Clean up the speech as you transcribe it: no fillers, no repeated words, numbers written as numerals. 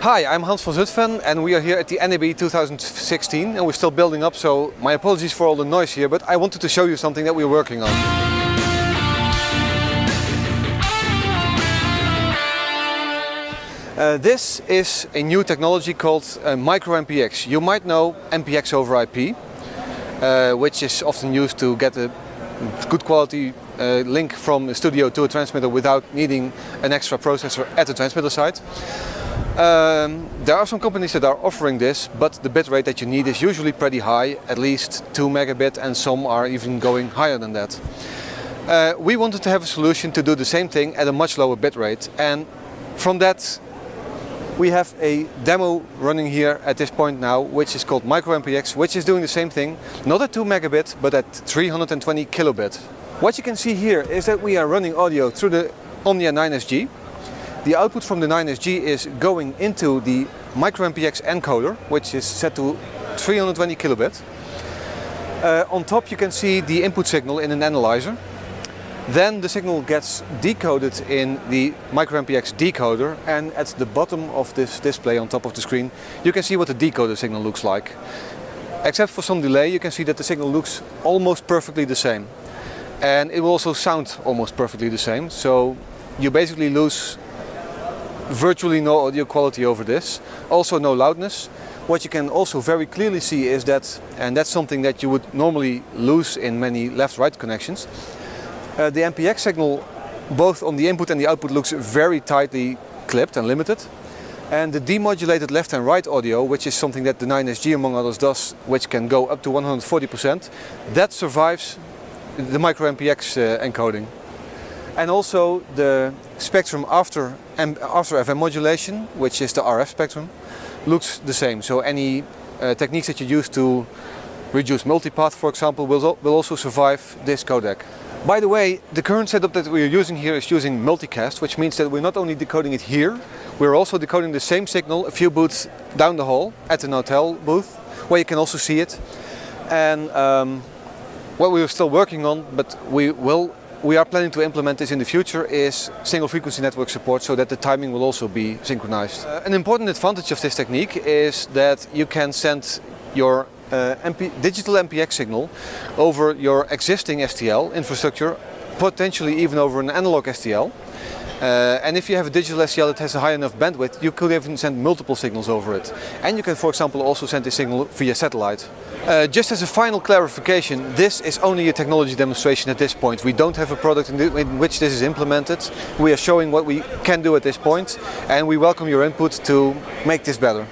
Hi, I'm Hans van Zutphen and we are here at the NAB 2016 and we're still building up, so my apologies for all the noise here, but I wanted to show you something that we're working on. This is a new technology called micro MPX. You might know MPX over IP, which is often used to get a good quality link from a studio to a transmitter without needing an extra processor at the transmitter side. There are some companies that are offering this, but the bit rate that you need is usually pretty high, at least 2 megabit, and some are even going higher than that. We wanted to have a solution to do the same thing at a much lower bit rate, and from that we have a demo running here at this point now, which is called micro MPX, which is doing the same thing, not at 2 megabit, but at 320 kilobit. What you can see here is that we are running audio through the Omnia 9SG. The output from the 9SG is going into the micro MPX encoder, which is set to 320 kilobit. On top you can see the input signal in an analyzer. Then the signal gets decoded in the micro MPX decoder, and at the bottom of this display on top of the screen you can see what the decoder signal looks like. Except for some delay, you can see that the signal looks almost perfectly the same. And it will also sound almost perfectly the same, so you basically lose virtually no audio quality over this, also no loudness. What you can also very clearly see is that, and that's something that you would normally lose in many left-right connections, the MPX signal both on the input and the output looks very tightly clipped and limited. And the demodulated left and right audio, which is something that the 9SG among others does, which can go up to 140%, that survives the micro MPX encoding. And also the spectrum after FM modulation, which is the RF spectrum, looks the same. So any techniques that you use to reduce multipath, for example, will also survive this codec. By the way, the current setup that we are using here is using multicast, which means that we're not only decoding it here, we're also decoding the same signal a few booths down the hall at an hotel booth, where you can also see it. And what we are still working on, but we are planning to implement this in the future, is single frequency network support, so that the timing will also be synchronized. An important advantage of this technique is that you can send your digital MPX signal over your existing STL infrastructure, potentially even over an analog STL. And if you have a digital STL that has a high enough bandwidth, you could even send multiple signals over it. And you can, for example, also send a signal via satellite. Just as a final clarification, this is only a technology demonstration at this point. We don't have a product in which this is implemented. We are showing what we can do at this point, and we welcome your input to make this better.